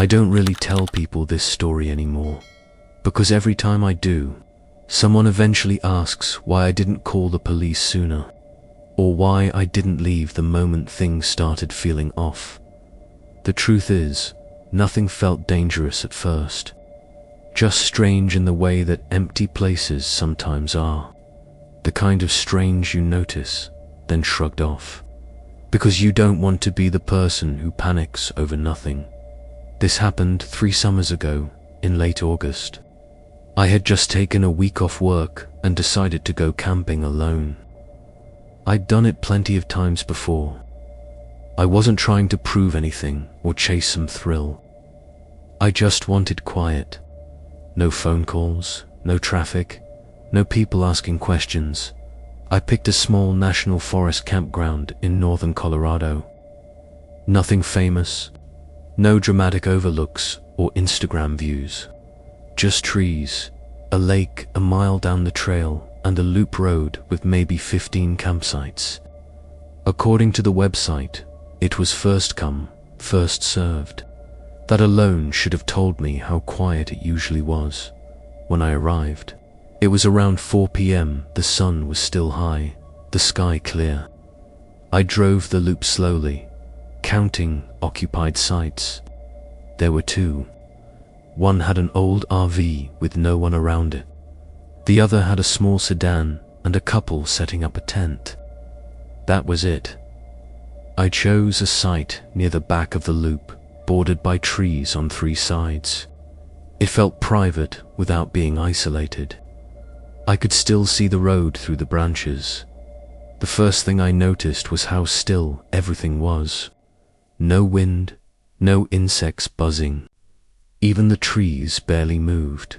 I don't really tell people this story anymore, because every time I do, someone eventually asks why I didn't call the police sooner, or why I didn't leave the moment things started feeling off. The truth is, nothing felt dangerous at first, just strange in the way that empty places sometimes are. The kind of strange you notice, then shrugged off, because you don't want to be the person who panics over nothing. This happened 3 summers ago, in late August. I had just taken a week off work and decided to go camping alone. I'd done it plenty of times before. I wasn't trying to prove anything or chase some thrill. I just wanted quiet. No phone calls, no traffic, no people asking questions. I picked a small national forest campground in northern Colorado. Nothing famous, no dramatic overlooks or Instagram views. Just trees, a lake a mile down the trail, and a loop road with maybe 15 campsites. According to the website, it was first come, first served. That alone should have told me how quiet it usually was. When I arrived, it was around 4 p.m. The sun was still high, the sky clear. I drove the loop slowly, counting occupied sites. There were 2. One had an old RV with no one around it. The other had a small sedan and a couple setting up a tent. That was it. I chose a site near the back of the loop, bordered by trees on 3 sides. It felt private without being isolated. I could still see the road through the branches. The first thing I noticed was how still everything was. No wind, no insects buzzing. Even the trees barely moved.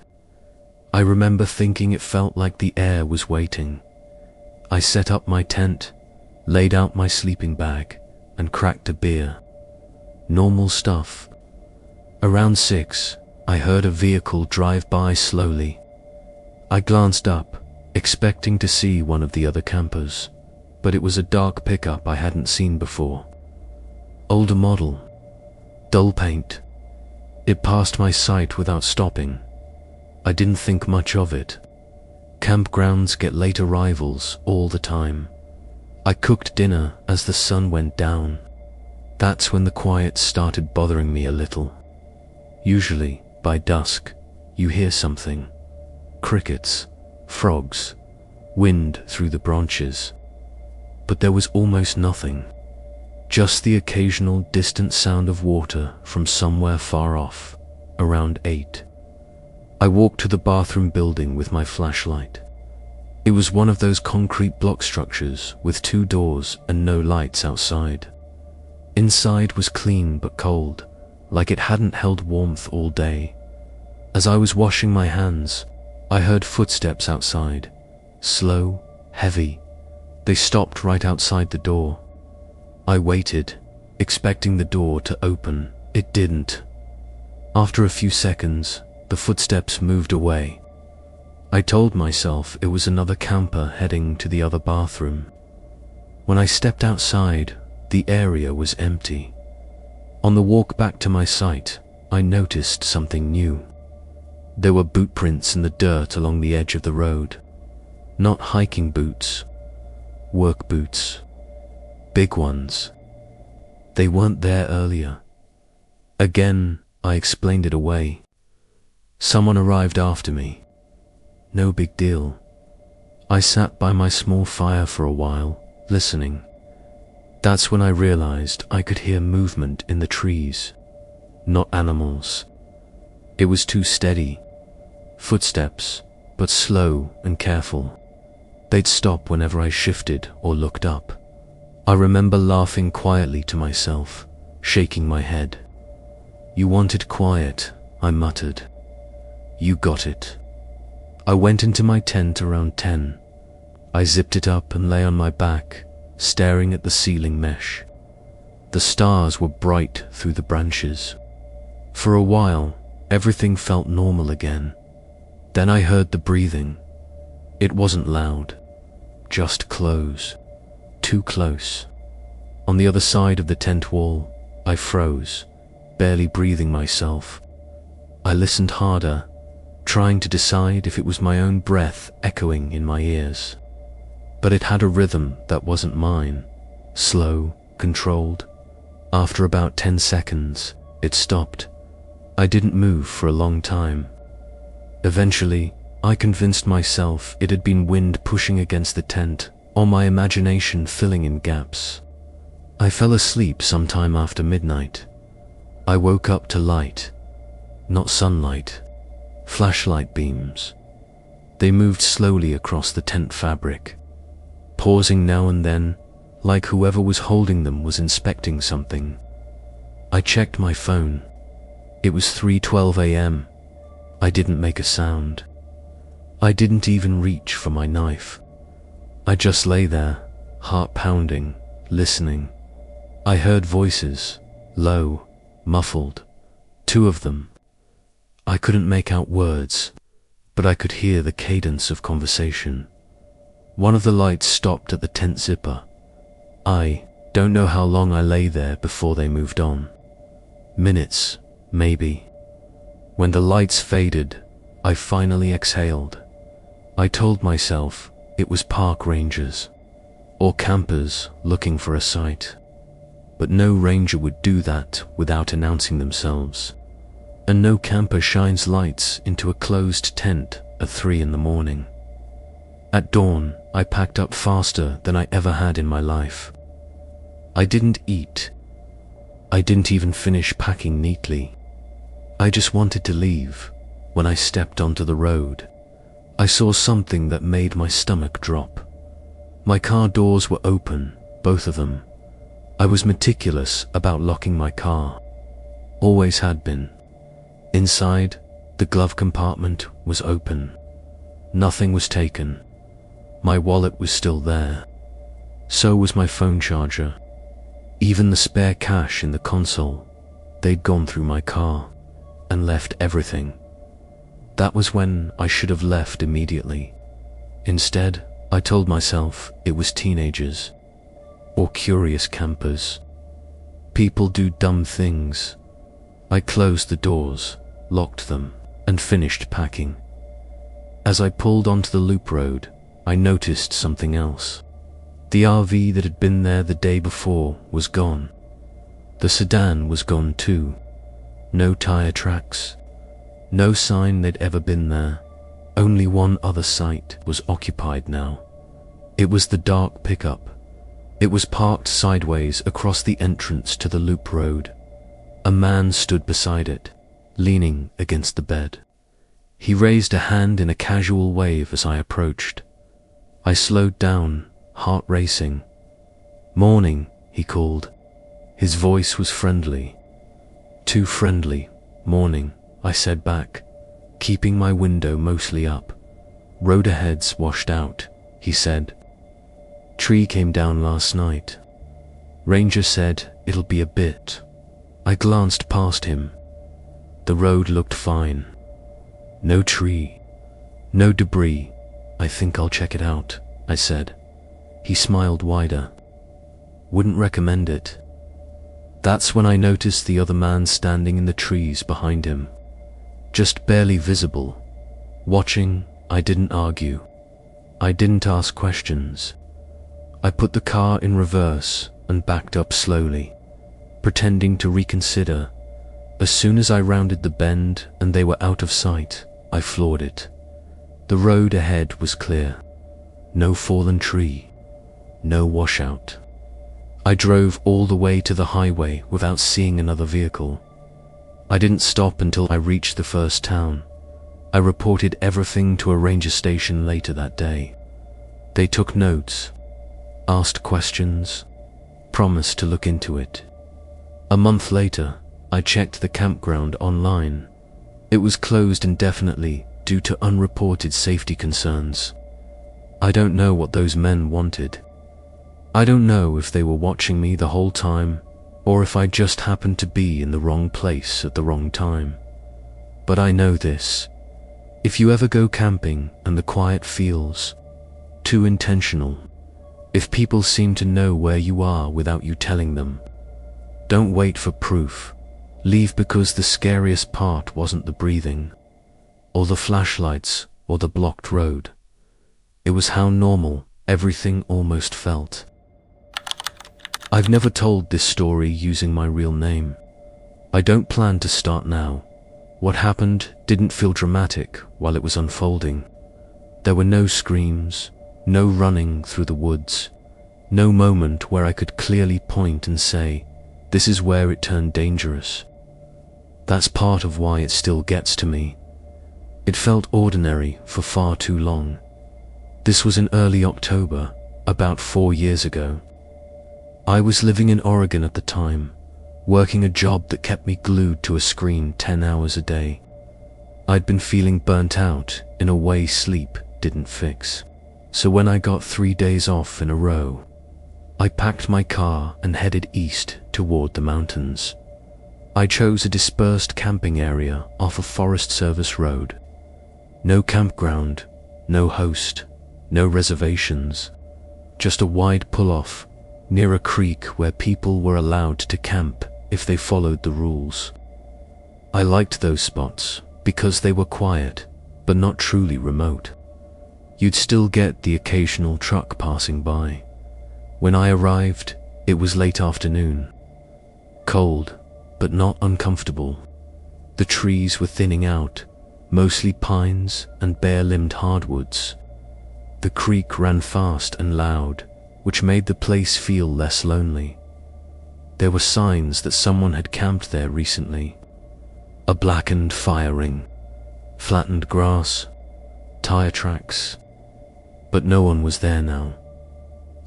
I remember thinking it felt like the air was waiting. I set up my tent, laid out my sleeping bag, and cracked a beer. Normal stuff. Around 6, I heard a vehicle drive by slowly. I glanced up, expecting to see one of the other campers, but it was a dark pickup I hadn't seen before. Older model, dull paint. It passed my sight without stopping. I didn't think much of it. Campgrounds get late arrivals all the time. I cooked dinner as the sun went down. That's when the quiet started bothering me a little. Usually, by dusk, you hear something. Crickets, frogs, wind through the branches. But there was almost nothing. Just the occasional distant sound of water from somewhere far off, around 8. I walked to the bathroom building with my flashlight. It was one of those concrete block structures with 2 doors and no lights outside. Inside was clean but cold, like it hadn't held warmth all day. As I was washing my hands, I heard footsteps outside, slow, heavy. They stopped right outside the door. I waited, expecting the door to open. It didn't. After a few seconds, the footsteps moved away. I told myself it was another camper heading to the other bathroom. When I stepped outside, the area was empty. On the walk back to my site, I noticed something new. There were boot prints in the dirt along the edge of the road. Not hiking boots, work boots. Big ones. They weren't there earlier. Again, I explained it away. Someone arrived after me. No big deal. I sat by my small fire for a while, listening. That's when I realized I could hear movement in the trees, not animals. It was too steady. Footsteps, but slow and careful. They'd stop whenever I shifted or looked up. I remember laughing quietly to myself, shaking my head. "You wanted quiet," I muttered. "You got it." I went into my tent around 10. I zipped it up and lay on my back, staring at the ceiling mesh. The stars were bright through the branches. For a while, everything felt normal again. Then I heard the breathing. It wasn't loud, just close, too close. On the other side of the tent wall, I froze, barely breathing myself. I listened harder, trying to decide if it was my own breath echoing in my ears. But it had a rhythm that wasn't mine, slow, controlled. After about 10 seconds, it stopped. I didn't move for a long time. Eventually, I convinced myself it had been wind pushing against the tent, or my imagination filling in gaps. I fell asleep sometime after midnight. I woke up to light, not sunlight, flashlight beams. They moved slowly across the tent fabric, pausing now and then, like whoever was holding them was inspecting something. I checked my phone. It was 3:12 a.m. I didn't make a sound. I didn't even reach for my knife. I just lay there, heart pounding, listening. I heard voices, low, muffled, 2 of them. I couldn't make out words, but I could hear the cadence of conversation. One of the lights stopped at the tent zipper. I don't know how long I lay there before they moved on. Minutes, maybe. When the lights faded, I finally exhaled. I told myself it was park rangers or campers looking for a site. But no ranger would do that without announcing themselves. And no camper shines lights into a closed tent at 3 in the morning. At dawn, I packed up faster than I ever had in my life. I didn't eat. I didn't even finish packing neatly. I just wanted to leave. When I stepped onto the road, I saw something that made my stomach drop. My car doors were open, both of them. I was meticulous about locking my car. Always had been. Inside, the glove compartment was open. Nothing was taken. My wallet was still there. So was my phone charger. Even the spare cash in the console. They'd gone through my car and left everything. That was when I should have left immediately. Instead, I told myself it was teenagers or curious campers. People do dumb things. I closed the doors, locked them, and finished packing. As I pulled onto the loop road, I noticed something else. The RV that had been there the day before was gone. The sedan was gone too. No tire tracks. No sign they'd ever been there. Only one other site was occupied now. It was the dark pickup. It was parked sideways across the entrance to the loop road. A man stood beside it, leaning against the bed. He raised a hand in a casual wave as I approached. I slowed down, heart racing. "Morning," he called. His voice was friendly. Too friendly. "Morning," I said back, keeping my window mostly up. "Road ahead's washed out," he said. "Tree came down last night. Ranger said it'll be a bit." I glanced past him. The road looked fine. No tree, no debris. "I think I'll check it out," I said. He smiled wider. "Wouldn't recommend it." That's when I noticed the other man standing in the trees behind him, just barely visible. Watching, I didn't argue. I didn't ask questions. I put the car in reverse and backed up slowly, pretending to reconsider. As soon as I rounded the bend and they were out of sight, I floored it. The road ahead was clear. No fallen tree. No washout. I drove all the way to the highway without seeing another vehicle. I didn't stop until I reached the first town. I reported everything to a ranger station later that day. They took notes, asked questions, promised to look into it. A month later, I checked the campground online. It was closed indefinitely due to unreported safety concerns. I don't know what those men wanted. I don't know if they were watching me the whole time, or if I just happened to be in the wrong place at the wrong time. But I know this. If you ever go camping and the quiet feels too intentional, if people seem to know where you are without you telling them, don't wait for proof. Leave because the scariest part wasn't the breathing, or the flashlights, or the blocked road. It was how normal everything almost felt. I've never told this story using my real name. I don't plan to start now. What happened didn't feel dramatic while it was unfolding. There were no screams, no running through the woods, no moment where I could clearly point and say, this is where it turned dangerous. That's part of why it still gets to me. It felt ordinary for far too long. This was in early October, about 4 years ago. I was living in Oregon at the time, working a job that kept me glued to a screen 10 hours a day. I'd been feeling burnt out in a way sleep didn't fix. So when I got 3 days off in a row, I packed my car and headed east toward the mountains. I chose a dispersed camping area off a Forest Service road. No campground, no host, no reservations, just a wide pull-off near a creek where people were allowed to camp if they followed the rules. I liked those spots because they were quiet, but not truly remote. You'd still get the occasional truck passing by. When I arrived, it was late afternoon. Cold, but not uncomfortable. The trees were thinning out, mostly pines and bare-limbed hardwoods. The creek ran fast and loud, which made the place feel less lonely. There were signs that someone had camped there recently. A blackened fire ring, flattened grass, tire tracks. But no one was there now.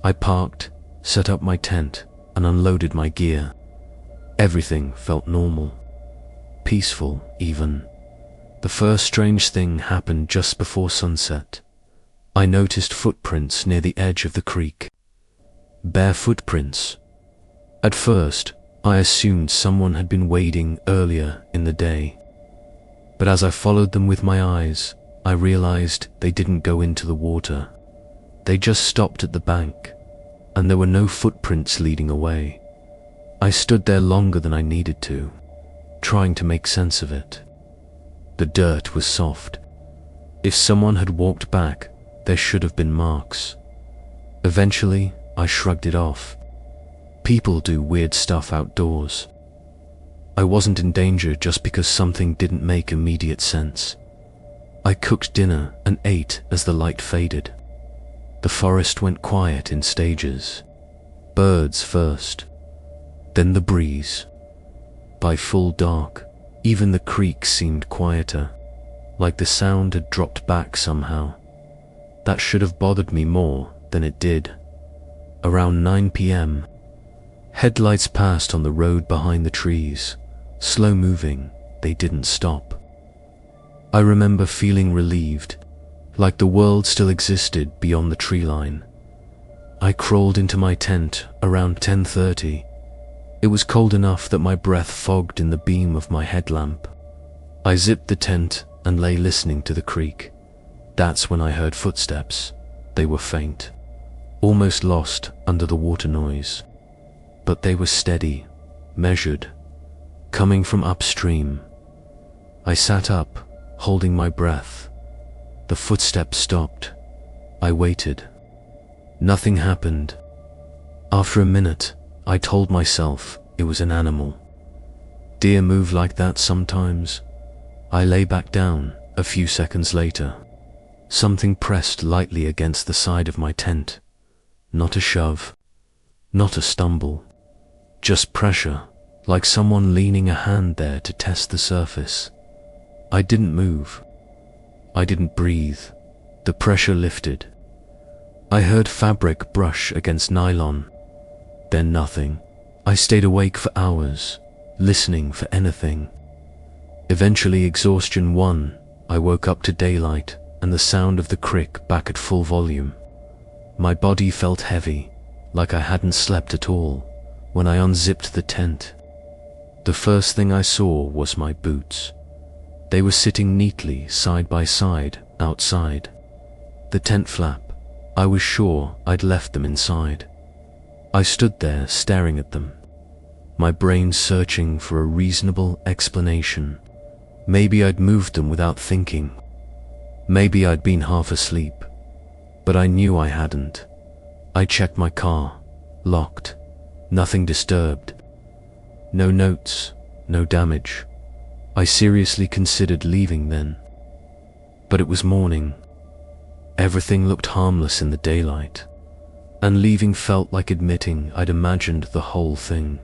I parked, set up my tent, and unloaded my gear. Everything felt normal. Peaceful, even. The first strange thing happened just before sunset. I noticed footprints near the edge of the creek. Bare footprints. At first, I assumed someone had been wading earlier in the day. But as I followed them with my eyes, I realized they didn't go into the water. They just stopped at the bank, and there were no footprints leading away. I stood there longer than I needed to, trying to make sense of it. The dirt was soft. If someone had walked back, there should have been marks. Eventually, I shrugged it off. People do weird stuff outdoors. I wasn't in danger just because something didn't make immediate sense. I cooked dinner and ate as the light faded. The forest went quiet in stages. Birds first, then the breeze. By full dark, even the creek seemed quieter, like the sound had dropped back somehow. That should have bothered me more than it did. Around 9 p.m., headlights passed on the road behind the trees. Slow moving, they didn't stop. I remember feeling relieved, like the world still existed beyond the tree line. I crawled into my tent around 10:30. It was cold enough that my breath fogged in the beam of my headlamp. I zipped the tent and lay listening to the creek. That's when I heard footsteps. They were faint, almost lost under the water noise. But they were steady, measured, coming from upstream. I sat up, holding my breath. The footsteps stopped. I waited. Nothing happened. After a minute, I told myself it was an animal. Deer move like that sometimes. I lay back down a few seconds later. Something pressed lightly against the side of my tent. Not a shove, not a stumble, just pressure, like someone leaning a hand there to test the surface. I didn't move. I didn't breathe. The pressure lifted. I heard fabric brush against nylon. Then nothing. I stayed awake for hours, listening for anything. Eventually exhaustion won. I woke up to daylight and the sound of the creek back at full volume. My body felt heavy, like I hadn't slept at all, when I unzipped the tent. The first thing I saw was my boots. They were sitting neatly side by side outside. The tent flap, I was sure I'd left them inside. I stood there staring at them. my brain searching for a reasonable explanation. Maybe I'd moved them without thinking. Maybe I'd been half asleep. But I knew I hadn't. I checked my car. Locked. Nothing disturbed. No notes. No damage. I seriously considered leaving then. But it was morning. Everything looked harmless in the daylight. And leaving felt like admitting I'd imagined the whole thing.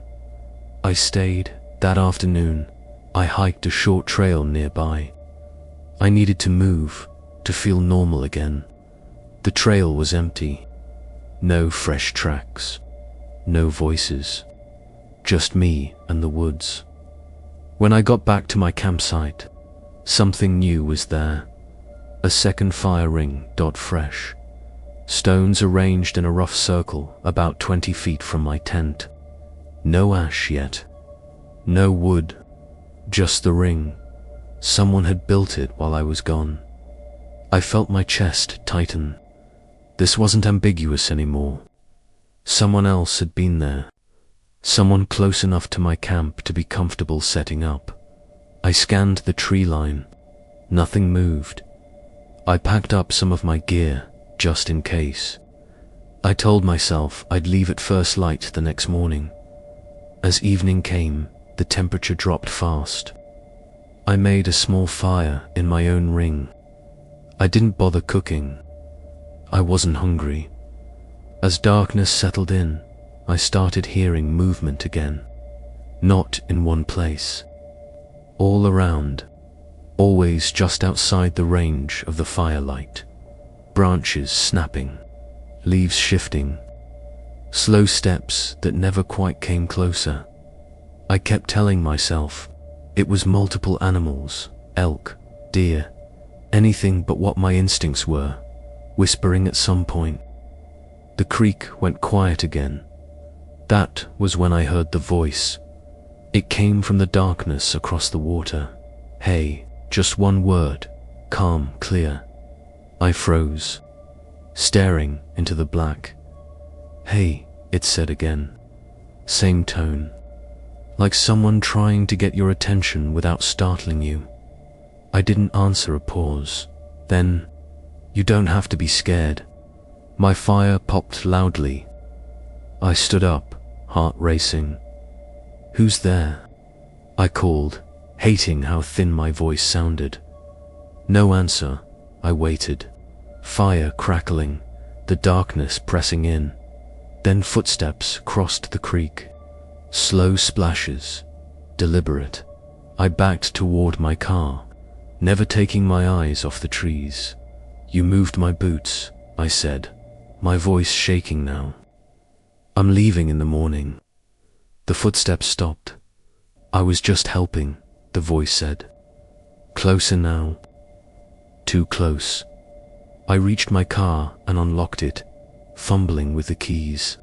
I stayed. That afternoon, I hiked a short trail nearby. I needed to move, to feel normal again. The trail was empty. No fresh tracks. No voices. Just me and the woods. When I got back to my campsite, something new was there. A second fire ring, fresh. Stones arranged in a rough circle about 20 feet from my tent. No ash yet. No wood. Just the ring. Someone had built it while I was gone. I felt my chest tighten. This wasn't ambiguous anymore. Someone else had been there. Someone close enough to my camp to be comfortable setting up. I scanned the tree line. Nothing moved. I packed up some of my gear, just in case. I told myself I'd leave at first light the next morning. As evening came, the temperature dropped fast. I made a small fire in my own ring. I didn't bother cooking. I wasn't hungry. As darkness settled in, I started hearing movement again. Not in one place. All around. Always just outside the range of the firelight. Branches snapping. Leaves shifting. Slow steps that never quite came closer. I kept telling myself it was multiple animals, elk, deer, anything but what my instincts were, whispering at some point. The creek went quiet again. That was when I heard the voice. It came from the darkness across the water. Hey, just one word, calm, clear. I froze, staring into the black. Hey, it said again. Same tone. Like someone trying to get your attention without startling you. I didn't answer a pause. Then, you don't have to be scared. My fire popped loudly. I stood up, heart racing. Who's there? I called, hating how thin my voice sounded. No answer. I waited. Fire crackling, the darkness pressing in. Then footsteps crossed the creek. Slow splashes, deliberate. I backed toward my car, never taking my eyes off the trees. You moved my boots, I said, my voice shaking now. I'm leaving in the morning. The footsteps stopped. I was just helping, the voice said. Closer now. Too close. I reached my car and unlocked it, fumbling with the keys.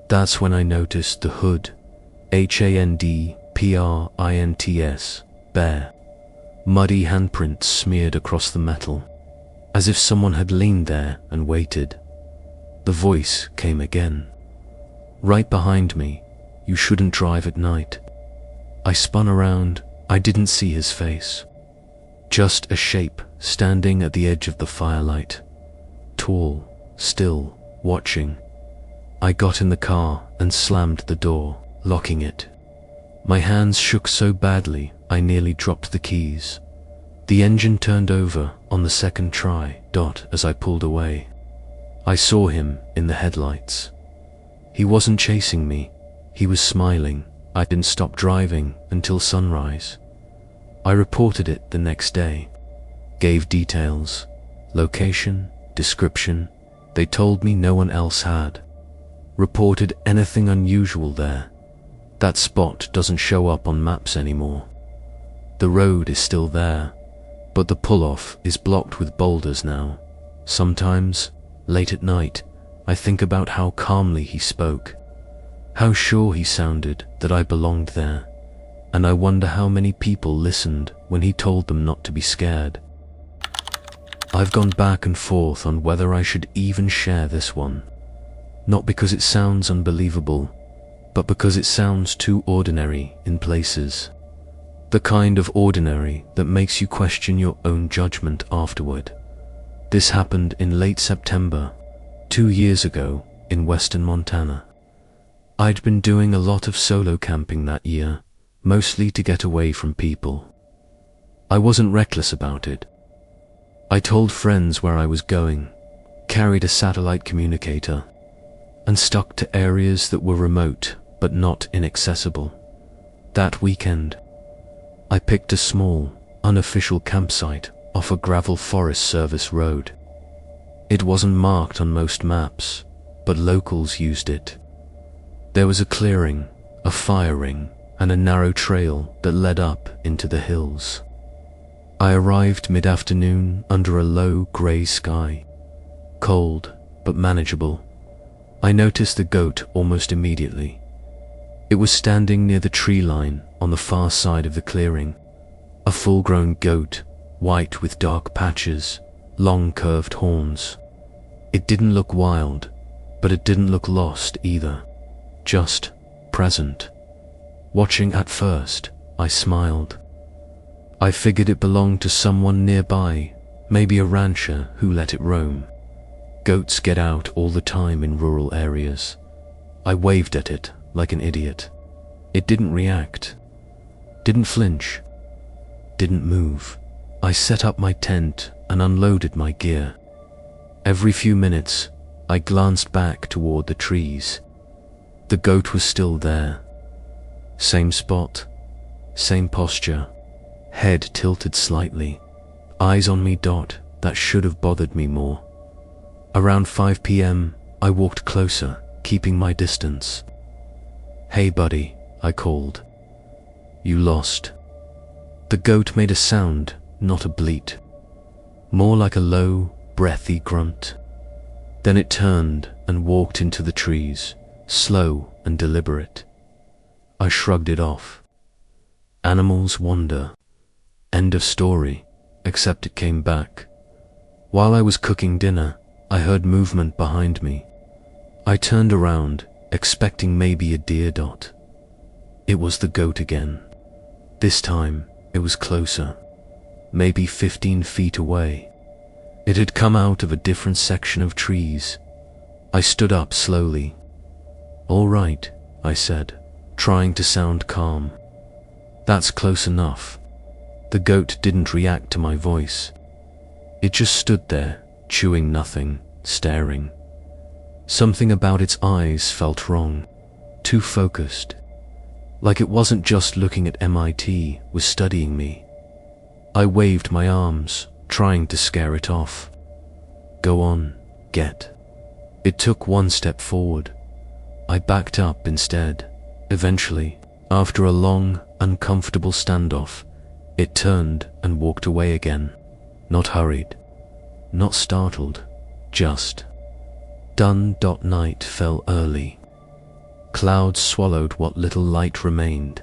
That's when I noticed the hood. HANDPRINTS, bare. Muddy handprints smeared across the metal, as if someone had leaned there and waited. The voice came again. Right behind me, you shouldn't drive at night. I spun around. I didn't see his face. Just a shape standing at the edge of the firelight. Tall, still, watching. I got in the car and slammed the door, locking it. My hands shook so badly I nearly dropped the keys. The engine turned over on the second try, as I pulled away. I saw him in the headlights. He wasn't chasing me. He was smiling. I didn't stop driving until sunrise. I reported it the next day. Gave details, location, description. They told me no one else had. Reported anything unusual there. That spot doesn't show up on maps anymore. The road is still there, but the pull-off is blocked with boulders now. Sometimes, late at night, I think about how calmly he spoke, how sure he sounded that I belonged there, and I wonder how many people listened when he told them not to be scared. I've gone back and forth on whether I should even share this one. Not because it sounds unbelievable, but because it sounds too ordinary in places. The kind of ordinary that makes you question your own judgment afterward. This happened in late September, 2 years ago, in western Montana. I'd been doing a lot of solo camping that year, mostly to get away from people. I wasn't reckless about it. I told friends where I was going, carried a satellite communicator, and stuck to areas that were remote but not inaccessible. That weekend, I picked a small, unofficial campsite off a gravel Forest Service road. It wasn't marked on most maps, but locals used it. There was a clearing, a fire ring, and a narrow trail that led up into the hills. I arrived mid-afternoon under a low grey sky, cold but manageable. I noticed the goat almost immediately. It was standing near the tree line on the far side of the clearing, a full-grown goat, white with dark patches, long curved horns. It didn't look wild, but it didn't look lost either, just present. Watching at first, I smiled. I figured it belonged to someone nearby, maybe a rancher who let it roam. Goats get out all the time in rural areas. I waved at it like an idiot. It didn't react, didn't flinch, didn't move. I set up my tent and unloaded my gear. Every few minutes, I glanced back toward the trees. The goat was still there. Same spot, same posture, head tilted slightly, eyes on me. That should have bothered me more. Around 5 p.m., I walked closer, keeping my distance. "Hey buddy," I called. "You lost." The goat made a sound, not a bleat, more like a low, breathy grunt. Then it turned and walked into the trees, slow and deliberate. I shrugged it off. Animals wander. End of story, except it came back. While I was cooking dinner, I heard movement behind me. I turned around, expecting maybe a deer. It was the goat again. This time, it was closer, maybe 15 feet away. It had come out of a different section of trees. I stood up slowly. "All right," I said, trying to sound calm. "That's close enough." The goat didn't react to my voice. It just stood there, chewing nothing, staring. Something about its eyes felt wrong, too focused. Like it wasn't just looking at MIT, was studying me. I waved my arms, trying to scare it off. "Go on, get." It took one step forward. I backed up instead. Eventually, after a long, uncomfortable standoff, it turned and walked away again. Not hurried, not startled, just done. Night fell early. Clouds swallowed what little light remained.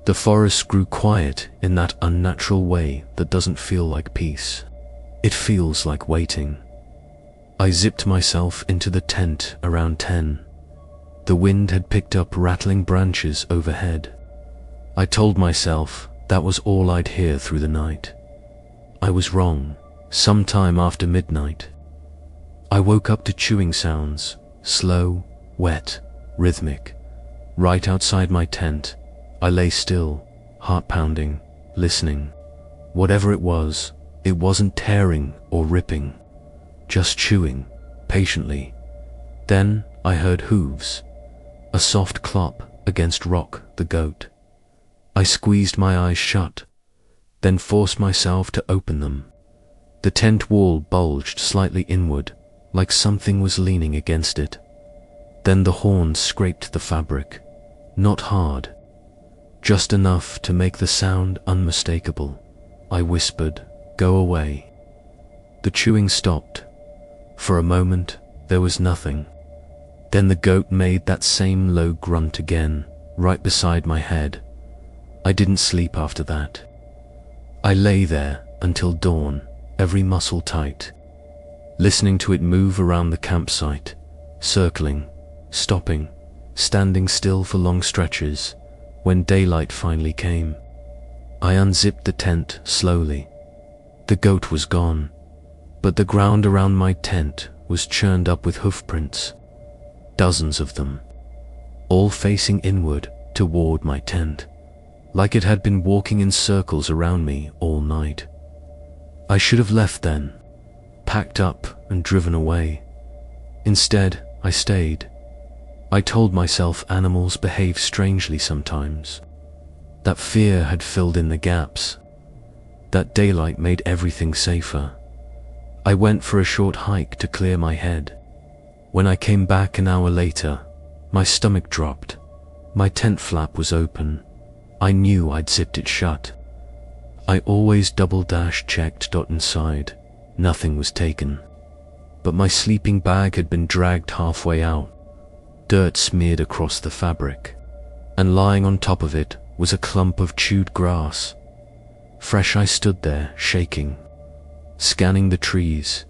The forest grew quiet in that unnatural way that doesn't feel like peace. It feels like waiting. I zipped myself into the tent around 10. The wind had picked up rattling branches overhead. I told myself that was all I'd hear through the night. I was wrong. Sometime after midnight, I woke up to chewing sounds, slow, wet, rhythmic. Right outside my tent, I lay still, heart pounding, listening. Whatever it was, it wasn't tearing or ripping, just chewing, patiently. Then I heard hooves, a soft clop against Rock, the goat. I squeezed my eyes shut, then forced myself to open them. The tent wall bulged slightly inward, like something was leaning against it. Then the horn scraped the fabric, not hard, just enough to make the sound unmistakable. I whispered, "Go away." The chewing stopped. For a moment, there was nothing. Then the goat made that same low grunt again, right beside my head. I didn't sleep after that. I lay there until dawn, every muscle tight, listening to it move around the campsite, circling, stopping, standing still for long stretches. When daylight finally came, I unzipped the tent slowly. The goat was gone, but the ground around my tent was churned up with hoofprints, dozens of them, all facing inward toward my tent, like it had been walking in circles around me all night. I should have left then, packed up and driven away. Instead, I stayed. I told myself animals behave strangely sometimes. That fear had filled in the gaps. That daylight made everything safer. I went for a short hike to clear my head. When I came back an hour later, my stomach dropped. My tent flap was open. I knew I'd zipped it shut. I always double-checked inside. Nothing was taken. But my sleeping bag had been dragged halfway out. Dirt smeared across the fabric, and lying on top of it was a clump of chewed grass. Fresh, I stood there, shaking, scanning the trees.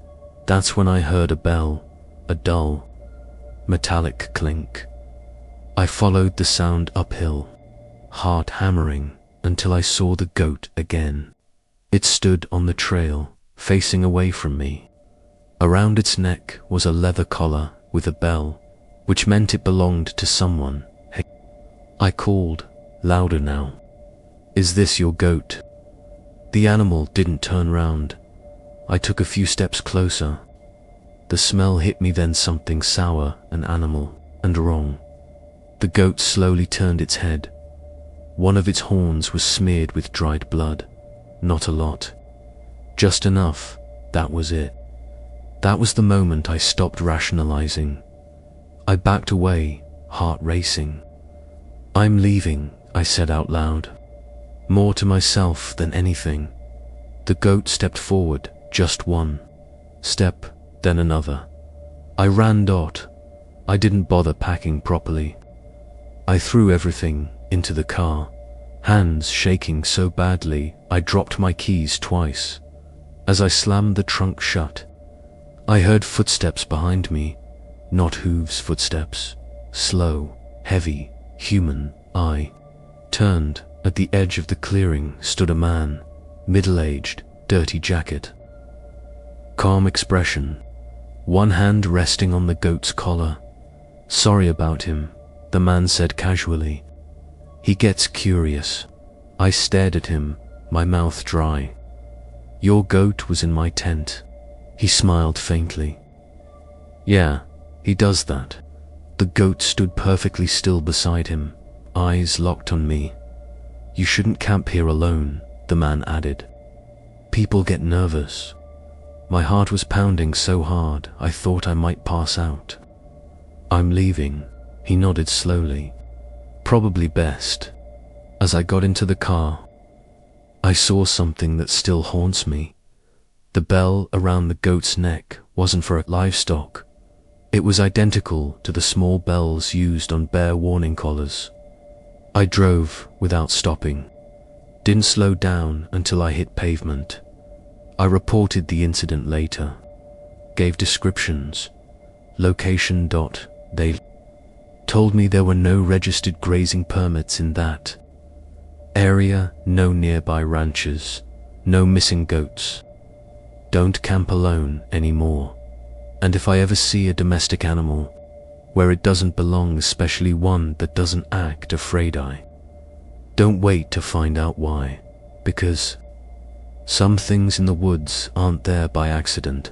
That's when I heard a bell, a dull, metallic clink. I followed the sound uphill, heart hammering, until I saw the goat again. It stood on the trail, facing away from me. Around its neck was a leather collar with a bell, which meant it belonged to someone. Hey, I called, louder now. Is this your goat? The animal didn't turn round. I took a few steps closer. The smell hit me, then something sour and animal and wrong. The goat slowly turned its head. One of its horns was smeared with dried blood. Not a lot. Just enough, that was it. That was the moment I stopped rationalizing. I backed away, heart racing. I'm leaving, I said out loud, more to myself than anything. The goat stepped forward, just one step, then another. I ran. I didn't bother packing properly. I threw everything into the car, hands shaking so badly I dropped my keys twice. As I slammed the trunk shut, I heard footsteps behind me, not hooves footsteps, slow, heavy, human. I turned. At the edge of the clearing stood a man, middle-aged, dirty jacket, calm expression, one hand resting on the goat's collar. Sorry about him, the man said casually. He gets curious. I stared at him, my mouth dry. Your goat was in my tent. He smiled faintly. Yeah, he does that. The goat stood perfectly still beside him, eyes locked on me. You shouldn't camp here alone, the man added. People get nervous. My heart was pounding so hard I thought I might pass out. I'm leaving, he nodded slowly. Probably best. As I got into the car, I saw something that still haunts me. The bell around the goat's neck wasn't for livestock. It was identical to the small bells used on bear warning collars. I drove without stopping, didn't slow down until I hit pavement. I reported the incident later, gave descriptions, location. They told me there were no registered grazing permits in that area, no nearby ranches, no missing goats. Don't camp alone anymore. And if I ever see a domestic animal where it doesn't belong, especially one that doesn't act afraid, don't wait to find out why, because some things in the woods aren't there by accident.